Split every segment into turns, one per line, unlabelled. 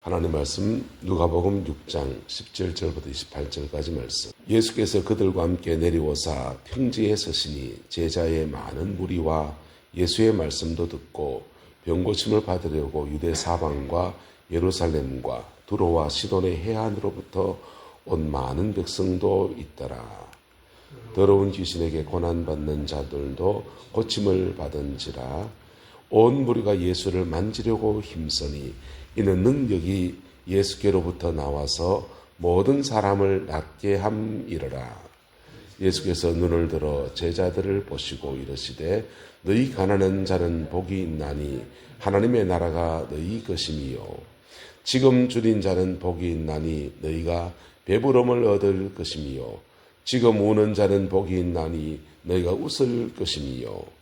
하나님 말씀 누가복음 6장 17절부터 28절까지 말씀. 예수께서 그들과 함께 내려오사 평지에 서시니 제자의 많은 무리와 예수의 말씀도 듣고 병고침을 받으려고 유대 사방과 예루살렘과 두로와 시돈의 해안으로부터 온 많은 백성도 있더라. 더러운 귀신에게 고난받는 자들도 고침을 받은지라. 온 무리가 예수를 만지려고 힘쓰니 이는 능력이 예수께로부터 나와서 모든 사람을 낫게 함이러라. 예수께서 눈을 들어 제자들을 보시고 이르시되 너희 가난한 자는 복이 있나니 하나님의 나라가 너희 것임이요. 지금 줄인 자는 복이 있나니 너희가 배부름을 얻을 것임이요. 지금 우는 자는 복이 있나니 너희가 웃을 것임이요.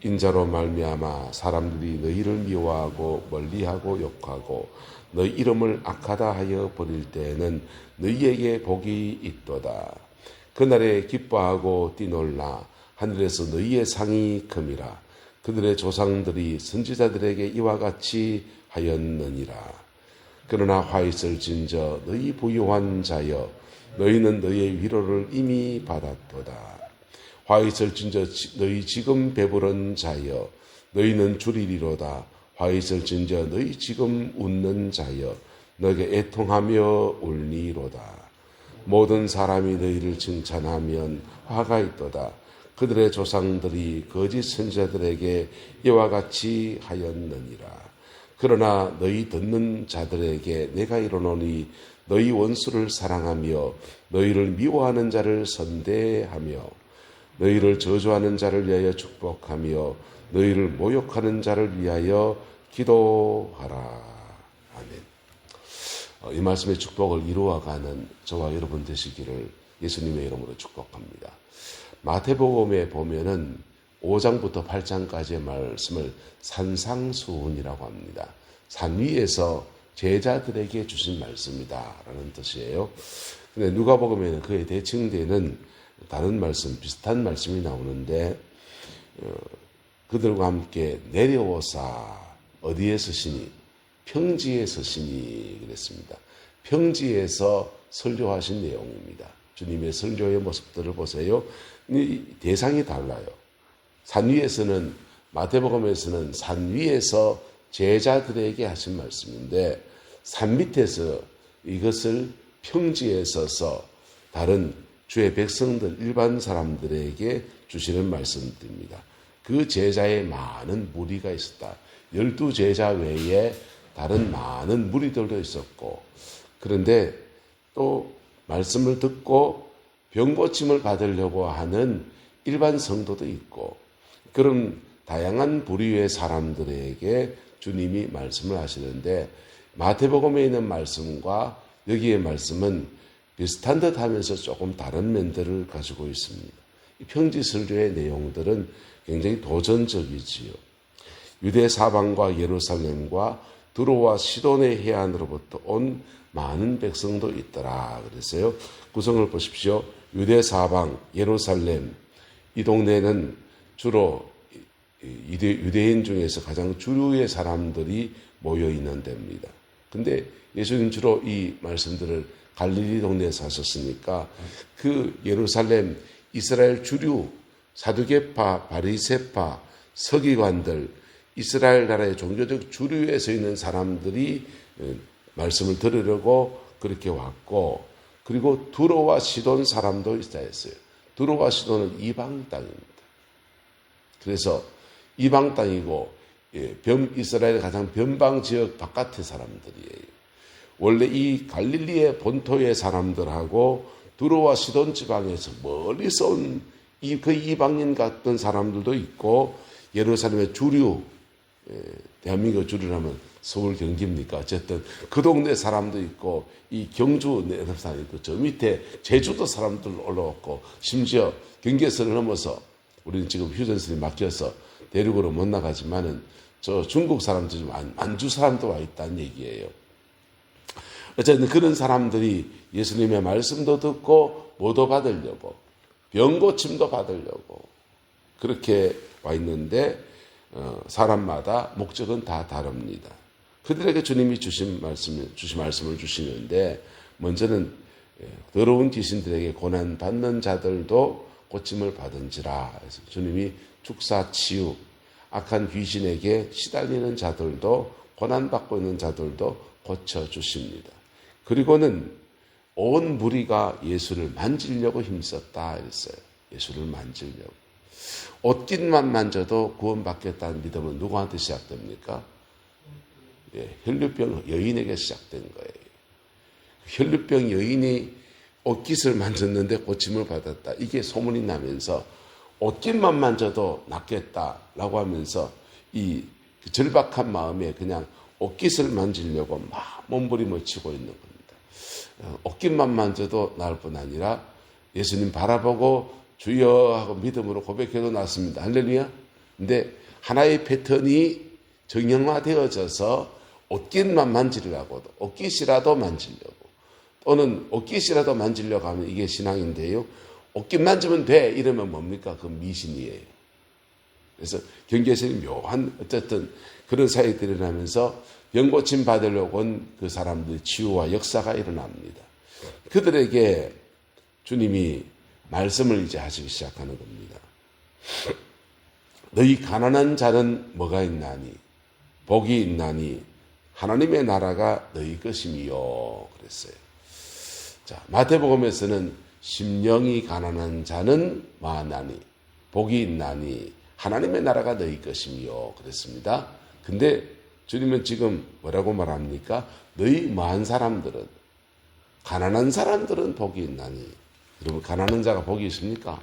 인자로 말미암아 사람들이 너희를 미워하고 멀리하고 욕하고 너희 이름을 악하다 하여 버릴 때에는 너희에게 복이 있도다. 그날에 기뻐하고 뛰놀라. 하늘에서 너희의 상이 큼이라. 그들의 조상들이 선지자들에게 이와 같이 하였느니라. 그러나 화 있을 진저 너희 부유한 자여 너희는 너희의 위로를 이미 받았도다. 화 있을 진저 너희 지금 배부른 자여 너희는 줄이리로다. 화 있을 진저 너희 지금 웃는 자여 너에게 애통하며 울리로다. 모든 사람이 너희를 칭찬하면 화가 있도다. 그들의 조상들이 거짓 선지자들에게 이와 같이 하였느니라. 그러나 너희 듣는 자들에게 내가 이르노니 너희 원수를 사랑하며 너희를 미워하는 자를 선대하며 너희를 저주하는 자를 위하여 축복하며 너희를 모욕하는 자를 위하여 기도하라. 아멘. 이 말씀의 축복을 이루어가는 저와 여러분 되시기를 예수님의 이름으로 축복합니다. 마태복음에 보면은 5장부터 8장까지의 말씀을 산상수훈이라고 합니다. 산 위에서 제자들에게 주신 말씀이다 라는 뜻이에요. 근데 누가복음에는 그에 대칭되는 다른 말씀, 비슷한 말씀이 나오는데 그들과 함께 내려오사 어디에 서시니? 평지에 서시니 그랬습니다. 평지에서 설교하신 내용입니다. 주님의 설교의 모습들을 보세요. 대상이 달라요. 산 위에서는 마태복음에서는 산 위에서 제자들에게 하신 말씀인데 산 밑에서 이것을 평지에 서서 다른 주의 백성들 일반 사람들에게 주시는 말씀들입니다. 그 제자의 많은 무리가 있었다. 12제자 외에 다른 많은 무리들도 있었고 그런데 또 말씀을 듣고 병고침을 받으려고 하는 일반 성도도 있고 그런 다양한 부류의 사람들에게 주님이 말씀을 하시는데 마태복음에 있는 말씀과 여기의 말씀은 비슷한 듯 하면서 조금 다른 면들을 가지고 있습니다. 이 평지 설교의 내용들은 굉장히 도전적이지요. 유대 사방과 예루살렘과 두로와 시돈의 해안으로부터 온 많은 백성도 있더라. 그랬어요. 구성을 보십시오. 유대 사방, 예루살렘 이 동네는 주로 유대인 중에서 가장 주류의 사람들이 모여 있는 데입니다. 근데 예수님 주로 이 말씀들을 갈릴리 동네에 사셨으니까 그 예루살렘 이스라엘 주류 사두개파, 바리새파, 서기관들 이스라엘 나라의 종교적 주류에 서 있는 사람들이 말씀을 들으려고 그렇게 왔고 그리고 두로와 시돈 사람도 있다 했어요. 두로와 시돈은 이방 땅입니다. 그래서 이방 땅이고 이스라엘의 가장 변방 지역 바깥의 사람들이에요. 원래 이 갈릴리의 본토의 사람들하고 두로와 시돈 지방에서 멀리서 온 그 이방인 같은 사람들도 있고 예루살렘의 주류, 대한민국 주류라면 서울 경기입니까? 어쨌든 그 동네 사람도 있고 이 경주 내사람 있고 저 밑에 제주도 사람들 올라왔고 심지어 경계선을 넘어서 우리는 지금 휴전선이 막혀서 대륙으로 못 나가지만은 저 중국 사람들, 안주 사람도 와 있다는 얘기예요. 어쨌든 그런 사람들이 예수님의 말씀도 듣고 모도 받으려고 병고침도 받으려고 그렇게 와 있는데 사람마다 목적은 다 다릅니다. 그들에게 주님이 주신 말씀을 주시는데, 먼저는 더러운 귀신들에게 고난 받는 자들도 고침을 받은지라. 그래서 주님이 축사 치유, 악한 귀신에게 시달리는 자들도, 고난 받고 있는 자들도 고쳐 주십니다. 그리고는 온 무리가 예수를 만지려고 힘썼다 이랬어요. 예수를 만지려고. 옷깃만 만져도 구원받겠다는 믿음은 누구한테 시작됩니까? 혈류병 여인에게 시작된 거예요. 혈류병 여인이 옷깃을 만졌는데 고침을 받았다. 이게 소문이 나면서 옷깃만 만져도 낫겠다라고 하면서 이 절박한 마음에 그냥 옷깃을 만지려고 막 몸부림을 치고 있는 겁니다. 옷깃만 만져도 나을 뿐 아니라 예수님 바라보고 주여 하고 믿음으로 고백해도 낫습니다. 할렐루야. 근데 하나의 패턴이 정형화되어져서 옷깃만 만지려고, 옷깃이라도 만지려고, 또는 옷깃이라도 만지려고 하면 이게 신앙인데요. 옷깃 만지면 돼 이러면 뭡니까? 그 미신이에요. 그래서 경계선이 묘한 어쨌든 그런 사역들이 일어나면서 병고침 받으려고 온 그 사람들의 치유와 역사가 일어납니다. 그들에게 주님이 말씀을 이제 하시기 시작하는 겁니다. 너희 가난한 자는 뭐가 있나니? 복이 있나니? 하나님의 나라가 너희 것임이요. 그랬어요. 자, 마태복음에서는 심령이 가난한 자는 많나니, 복이 있나니, 하나님의 나라가 너희 것임이요. 그랬습니다. 근데 주님은 지금 뭐라고 말합니까? 너희 많은 사람들은, 가난한 사람들은 복이 있나니. 여러분, 가난한 자가 복이 있습니까?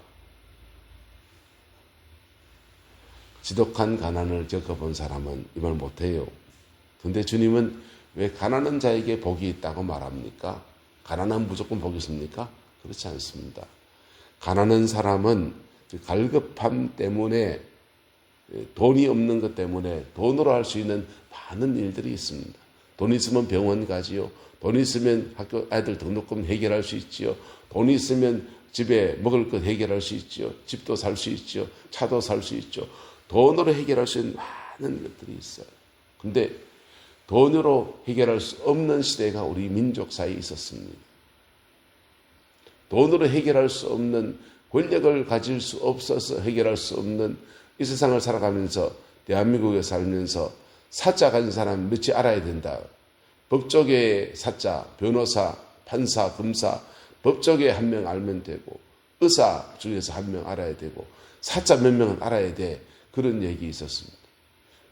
지독한 가난을 겪어본 사람은 이 말 못해요. 근데 주님은 왜 가난한 자에게 복이 있다고 말합니까? 가난한 무조건 복이 있습니까? 그렇지 않습니다. 가난한 사람은 갈급함 때문에, 돈이 없는 것 때문에 돈으로 할 수 있는 많은 일들이 있습니다. 돈 있으면 병원 가지요. 돈 있으면 학교 아이들 등록금 해결할 수 있지요. 돈 있으면 집에 먹을 것 해결할 수 있지요. 집도 살 수 있지요. 차도 살 수 있죠. 돈으로 해결할 수 있는 많은 것들이 있어요. 근데 돈으로 해결할 수 없는 시대가 우리 민족 사이에 있었습니다. 돈으로 해결할 수 없는, 권력을 가질 수 없어서 해결할 수 없는 이 세상을 살아가면서, 대한민국에 살면서 사자 가진 사람 몇이 알아야 된다. 법조계의 사자, 변호사, 판사, 검사, 법조계 한 명 알면 되고, 의사 중에서 한 명 알아야 되고, 사자 몇 명은 알아야 돼. 그런 얘기 있었습니다.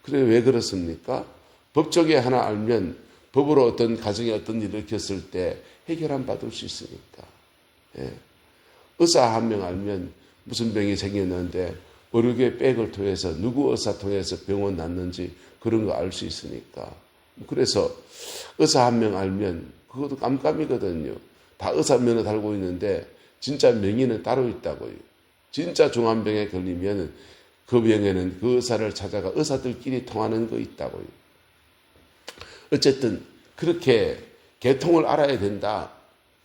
그래, 왜 그렇습니까? 법조계 하나 알면 법으로 어떤 가정에 어떤 일을 겪었을 때 해결함 받을 수 있으니까. 예. 의사 한 명 알면 무슨 병이 생겼는데 의료계 백을 통해서 누구 의사 통해서 병원 났는지 그런 거 알 수 있으니까. 그래서 의사 한 명 알면 그것도 깜깜이거든요. 다 의사 면허 달고 있는데 진짜 명의는 따로 있다고요. 진짜 중환병에 걸리면 그 병에는 그 의사를 찾아가 의사들끼리 통하는 거 있다고요. 어쨌든 그렇게 개통을 알아야 된다.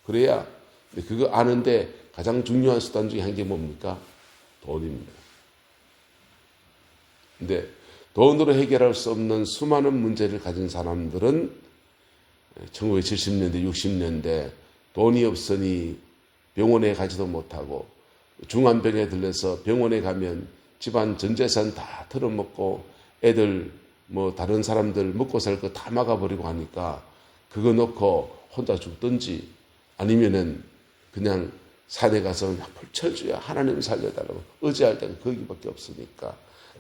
그래야 그거 아는데 가장 중요한 수단 중에 한 게 뭡니까? 돈입니다. 근데 돈으로 해결할 수 없는 수많은 문제를 가진 사람들은 1970년대, 60년대 돈이 없으니 병원에 가지도 못하고 중환병에 들려서 병원에 가면 집안 전 재산 다 털어먹고 애들 뭐 다른 사람들 먹고 살 거 다 막아버리고 하니까 그거 놓고 혼자 죽든지 아니면은 그냥 산에 가서 불철주야 하나님 살려달라고 의지할 때가 거기밖에 없으니까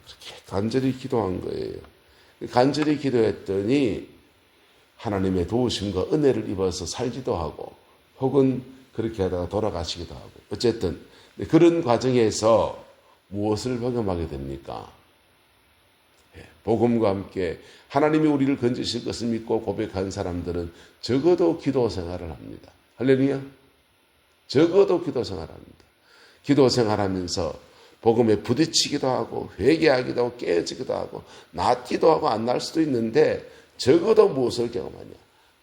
그렇게 간절히 기도한 거예요. 간절히 기도했더니 하나님의 도우심과 은혜를 입어서 살기도 하고 혹은 그렇게 하다가 돌아가시기도 하고 어쨌든 그런 과정에서 무엇을 경험하게 됩니까? 복음과 함께 하나님이 우리를 건지실 것을 믿고 고백한 사람들은 적어도 기도 생활을 합니다. 할렐루야. 적어도 기도 생활합니다. 기도 생활하면서 복음에 부딪히기도 하고 회개하기도 하고 깨어지기도 하고 낫기도 하고 안 날 수도 있는데 적어도 무엇을 경험하냐?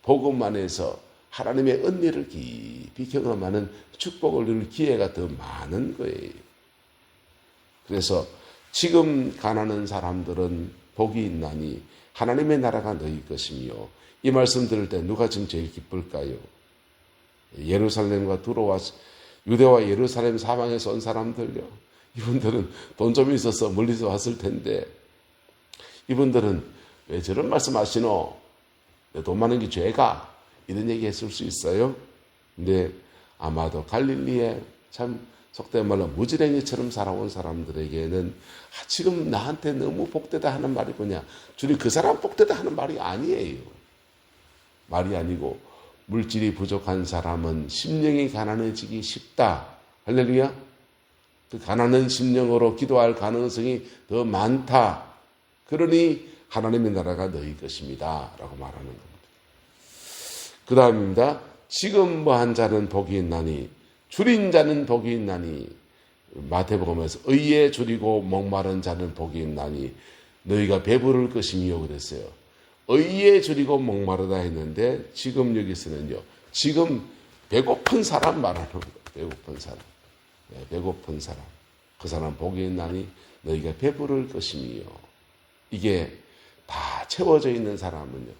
복음 안에서 하나님의 은혜를 깊이 경험하는 축복을 누릴 기회가 더 많은 거예요. 그래서 지금 가난한 사람들은 복이 있나니 하나님의 나라가 너희 것이며, 이 말씀 들을 때 누가 지금 제일 기쁠까요? 예루살렘과 들어와 유대와 예루살렘 사방에서 온 사람들요. 이분들은 돈 좀 있어서 멀리서 왔을 텐데, 이분들은 왜 저런 말씀 하시노? 돈 많은 게 죄가? 이런 얘기 했을 수 있어요. 근데 아마도 갈릴리에 참 속된 말로 무지랭이처럼 살아온 사람들에게는 지금 나한테 너무 복되다 하는 말이 뭐냐? 주님, 그 사람 복되다 하는 말이 아니에요. 말이 아니고, 물질이 부족한 사람은 심령이 가난해지기 쉽다. 할렐루야. 그 가난한 심령으로 기도할 가능성이 더 많다. 그러니 하나님의 나라가 너희 것입니다. 라고 말하는 겁니다. 그 다음입니다. 지금 뭐한 자는 복이 있나니, 줄인 자는 복이 있나니, 마태복음에서 의에 줄이고 목마른 자는 복이 있나니 너희가 배부를 것이며 그랬어요. 의에 줄이고 목마르다 했는데, 지금 여기서는요, 지금 배고픈 사람 말하는 거예요. 배고픈 사람. 배고픈 사람. 그 사람 복이 있나니 너희가 배부를 것이며. 이게 다 채워져 있는 사람은요,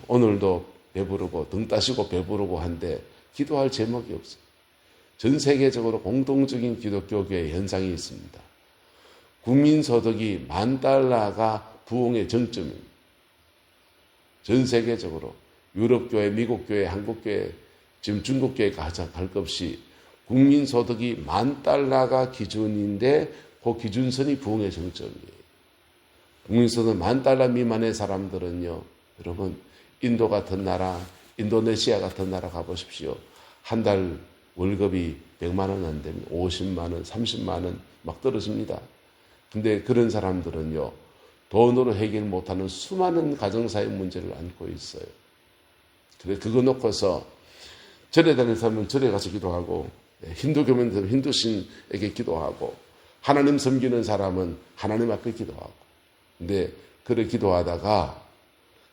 오늘도 배부르고 등 따시고 배부르고 한데 기도할 제목이 없어요. 전 세계적으로 공동적인 기독교계의 현상이 있습니다. 국민소득이 $10,000가 부흥의 정점입니다. 전 세계적으로 유럽교회, 미국교회, 한국교회, 지금 중국교회가 가장 할 것 없이 국민소득이 $10,000가 기준인데 그 기준선이 부흥의 정점이에요. 국민소득 $10,000 미만의 사람들은요, 여러분, 인도 같은 나라, 인도네시아 같은 나라 가보십시오. 한 달 월급이 100만 원 안 됩니다. 50만 원, 30만 원 막 떨어집니다. 근데 그런 사람들은요, 돈으로 해결 못하는 수많은 가정사의 문제를 안고 있어요. 그래, 그거 놓고서 절에 다니는 사람은 절에 가서 기도하고, 힌두교면은 힌두신에게 기도하고, 하나님 섬기는 사람은 하나님 앞에 기도하고. 근데 그래 기도하다가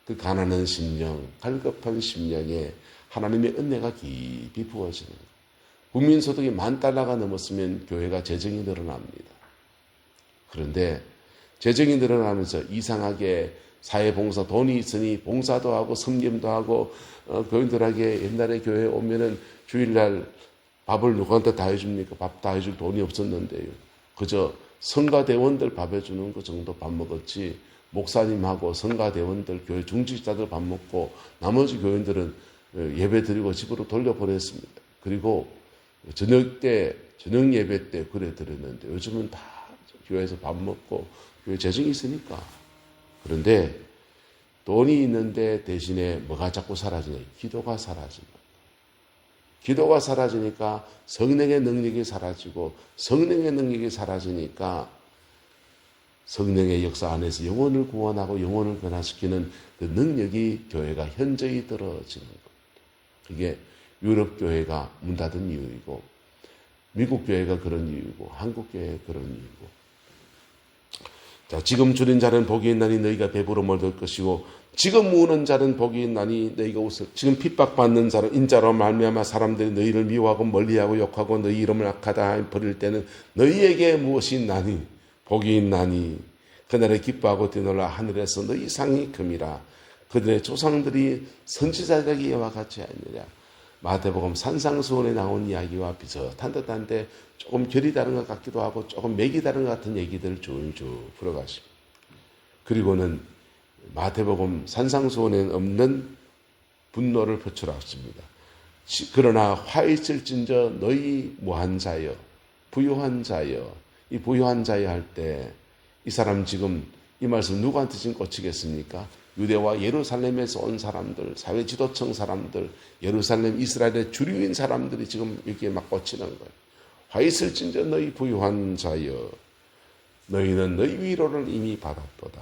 그 가난한 심령, 갈급한 심령에 하나님의 은혜가 깊이 부어지는 거예요. 국민소득이 $10,000가 넘었으면 교회가 재정이 늘어납니다. 그런데 재정이 늘어나면서 이상하게 사회봉사 돈이 있으니 봉사도 하고 섬김도 하고, 교인들에게 옛날에 교회에 오면은 주일날 밥을 누구한테 다 해줍니까? 밥 다 해줄 돈이 없었는데요. 그저 성가대원들 밥 해주는 그 정도 밥 먹었지, 목사님하고 성가대원들, 교회 중직자들 밥 먹고 나머지 교인들은 예배 드리고 집으로 돌려보냈습니다. 그리고 저녁 예배 때 그래 드렸는데, 요즘은 다 교회에서 밥 먹고 교회 재정이 있으니까. 그런데 돈이 있는데 대신에 뭐가 자꾸 사라지냐? 기도가 사라집니다. 기도가 사라지니까 성령의 능력이 사라지고, 성령의 능력이 사라지니까 성령의 역사 안에서 영혼을 구원하고 영혼을 변화시키는 그 능력이 교회가 현저히 떨어지는 것. 그게 유럽 교회가 문 닫은 이유이고, 미국 교회가 그런 이유이고, 한국 교회가 그런 이유이고. 자, 지금 줄인 자는 복이 있나니 너희가 배부러 얻을 것이고, 지금 우는 자는 복이 있나니 너희가 웃을. 지금 핍박받는 자는 인자로 말미암아 사람들이 너희를 미워하고 멀리하고 욕하고 너희 이름을 악하다 버릴 때는 너희에게 무엇이 있나니 복이 있나니 그날에 기뻐하고 뛰놀라. 하늘에서 너희 상이 큼이라. 그들의 조상들이 선지자들에게 이와 같이 하느니라. 마태복음 산상수훈에 나온 이야기와 비슷한 듯한데 조금 결이 다른 것 같기도 하고 조금 맥이 다른 것 같은 얘기들을 줄줄 풀어가십니다. 그리고는 마태복음 산상수훈에는 없는 분노를 표출하십니다. 그러나 화 있을진저 너희 무한 자여, 부유한 자여. 이 부유한 자여 할 때 이 사람 지금 이 말씀 누구한테 지금 꽂히겠습니까? 유대와 예루살렘에서 온 사람들, 사회 지도층 사람들, 예루살렘 이스라엘의 주류인 사람들이 지금 여기에 막 꽂히는 거예요. 화 있을진저 너희 부유한 자여, 너희는 너희 위로를 이미 받았도다.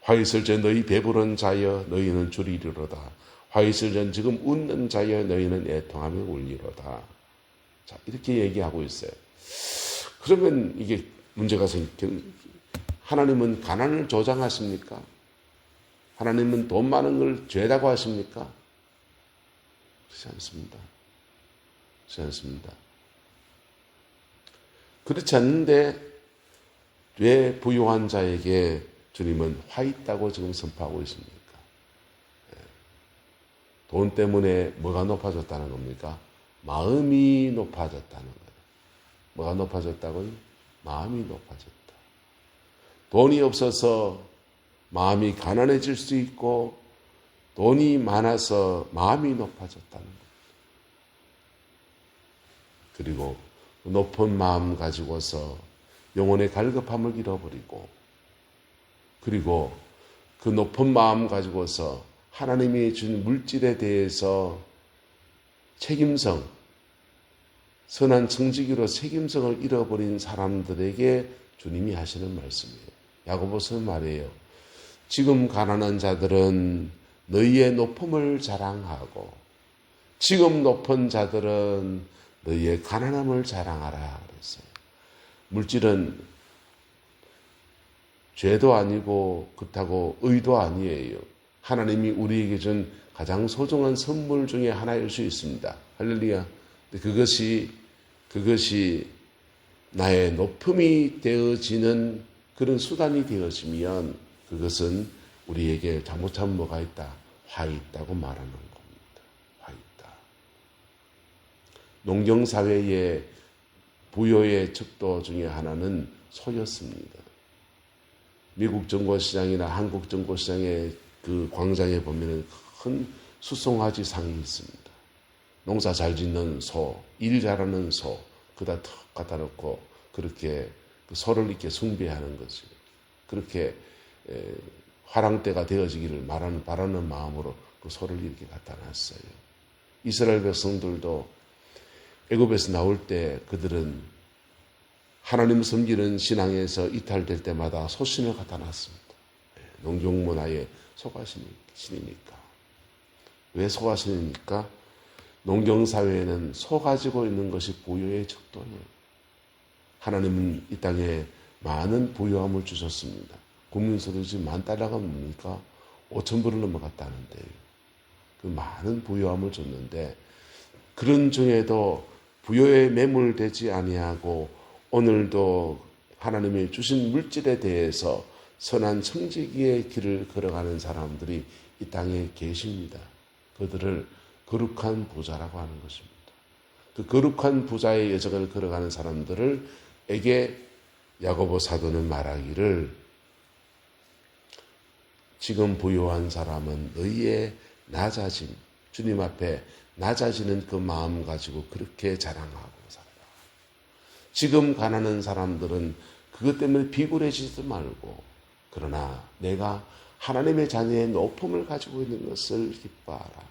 화 있을저 너희 배부른 자여, 너희는 줄이리로다. 화 있을저 지금 웃는 자여, 너희는 애통하며 울리로다. 자, 이렇게 얘기하고 있어요. 그러면 이게 문제가 하나님은 가난을 조장하십니까? 하나님은 돈 많은 걸 죄라고 하십니까? 그렇지 않습니다. 그렇지 않습니다. 그렇지 않는데 왜 부유한 자에게 주님은 화 있다고 지금 선포하고 있습니까? 돈 때문에 뭐가 높아졌다는 겁니까? 마음이 높아졌다는 거예요. 뭐가 높아졌다고요? 마음이 높아졌다. 돈이 없어서 마음이 가난해질 수 있고 돈이 많아서 마음이 높아졌다는 거예요. 그리고 높은 마음 가지고서 영혼의 갈급함을 잃어버리고 그리고 그 높은 마음 가지고서 하나님이 준 물질에 대해서 책임성, 선한 청지기로 책임성을 잃어버린 사람들에게 주님이 하시는 말씀이에요. 야고보서는 말이에요. 지금 가난한 자들은 너희의 높음을 자랑하고 지금 높은 자들은 너희의 가난함을 자랑하라 그랬어요. 물질은 죄도 아니고 그렇다고 의도 아니에요. 하나님이 우리에게 준 가장 소중한 선물 중에 하나일 수 있습니다. 할렐루야. 그것이 나의 높음이 되어지는 그런 수단이 되어지면 그것은 우리에게 잘못한 뭐가 있다? 화 있다고 말하는 겁니다. 화 있다. 농경사회의 부여의 척도 중에 하나는 소였습니다. 미국 정보시장이나 한국 정보시장의 그 광장에 보면은 큰 수송아지 상이 있습니다. 농사 잘 짓는 소, 일 잘하는 소, 그다 턱 갖다 놓고 그렇게 그 소를 이렇게 숭배하는 거죠. 그렇게 화랑대가 되어지기를 바라는 마음으로 그 소를 이렇게 갖다 놨어요. 이스라엘 백성들도 애굽에서 나올 때 그들은 하나님 섬기는 신앙에서 이탈될 때마다 소신을 갖다 놨습니다. 농경문화의 소가신이니까. 왜 소가신입니까? 농경사회에는 소 가지고 있는 것이 부여의 척도예요. 하나님은 이 땅에 많은 부유함을 주셨습니다. 국민소득이 지금 $10,000가 뭡니까? 5,000불을 넘어갔다는데요. 그 많은 부유함을 줬는데 그런 중에도 부여에 매몰되지 아니하고 오늘도 하나님이 주신 물질에 대해서 선한 청지기의 길을 걸어가는 사람들이 이 땅에 계십니다. 그들을 거룩한 부자라고 하는 것입니다. 그 거룩한 부자의 여정을 걸어가는 사람들에게 야고보 사도는 말하기를 지금 부유한 사람은 너희의 낮아짐, 주님 앞에 낮아지는 그 마음 가지고 그렇게 자랑하고 살아라. 지금 가난한 사람들은 그것 때문에 비굴해지지도 말고 그러나 내가 하나님의 자녀의 높음을 가지고 있는 것을 기뻐하라.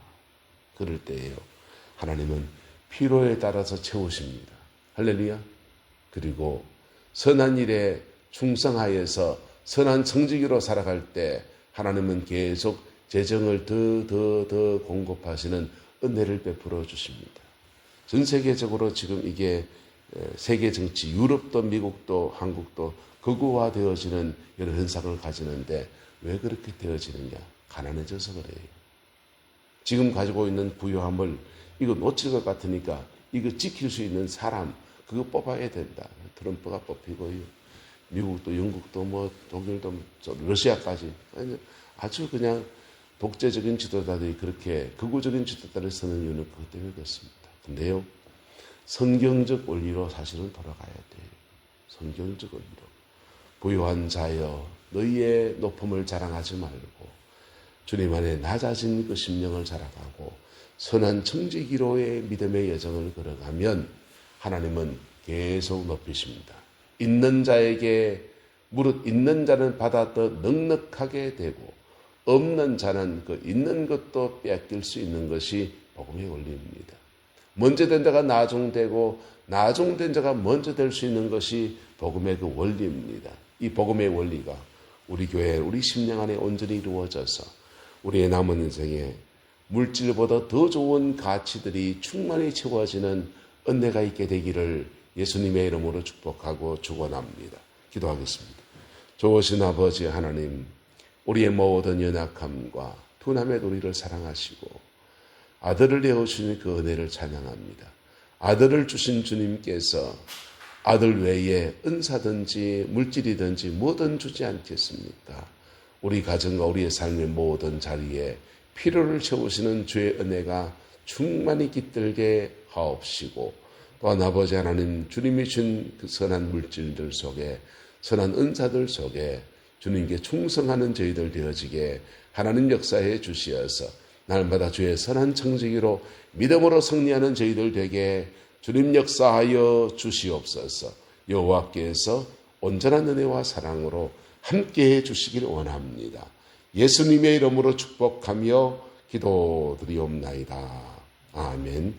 그럴 때예요. 하나님은 필요에 따라서 채우십니다. 할렐루야. 그리고 선한 일에 충성하여서 선한 청지기로 살아갈 때 하나님은 계속 재정을 더 공급하시는 은혜를 베풀어 주십니다. 전 세계적으로 지금 이게 세계 정치, 유럽도 미국도 한국도 극우화되어지는 이런 현상을 가지는데 왜 그렇게 되어지느냐? 가난해져서 그래요. 지금 가지고 있는 부유함을 이거 놓칠 것 같으니까 이거 지킬 수 있는 사람 그거 뽑아야 된다. 트럼프가 뽑히고요. 미국도 영국도 뭐 독일도 러시아까지 아주 그냥 독재적인 지도자들이 그렇게 극우적인 지도자를 쓰는 이유는 그것 때문에 그렇습니다. 근데요. 성경적 원리로 사실은 돌아가야 돼요. 성경적 원리로. 부유한 자여 너희의 높음을 자랑하지 말고 주님 안에 낮아진 그 심령을 자랑하고 선한 청지기로의 믿음의 여정을 걸어가면 하나님은 계속 높이십니다. 있는 자에게 무릇 있는 자는 받아 더 넉넉하게 되고 없는 자는 그 있는 것도 빼앗길 수 있는 것이 복음의 원리입니다. 먼저 된 자가 나중되고 나중된 자가 먼저 될 수 있는 것이 복음의 그 원리입니다. 이 복음의 원리가 우리 교회, 우리 심령 안에 온전히 이루어져서 우리의 남은 인생에 물질보다 더 좋은 가치들이 충만히 채워지는 은혜가 있게 되기를 예수님의 이름으로 축복하고 축원합니다. 기도하겠습니다. 좋으신 아버지 하나님, 우리의 모든 연약함과 둔함의 우리를 사랑하시고 아들을 내어주신 그 은혜를 찬양합니다. 아들을 주신 주님께서 아들 외에 은사든지 물질이든지 뭐든 주지 않겠습니까? 우리 가정과 우리의 삶의 모든 자리에 필요를 채우시는 주의 은혜가 충만히 깃들게 하옵시고, 또한 아버지 하나님, 주님이 준 그 선한 물질들 속에, 선한 은사들 속에 주님께 충성하는 저희들 되어지게 하나님 역사해 주시어서 날마다 주의 선한 청지기로 믿음으로 승리하는 저희들 되게 주님 역사하여 주시옵소서. 여호와께서 온전한 은혜와 사랑으로 함께해 주시길 원합니다. 예수님의 이름으로 축복하며 기도드리옵나이다. 아멘.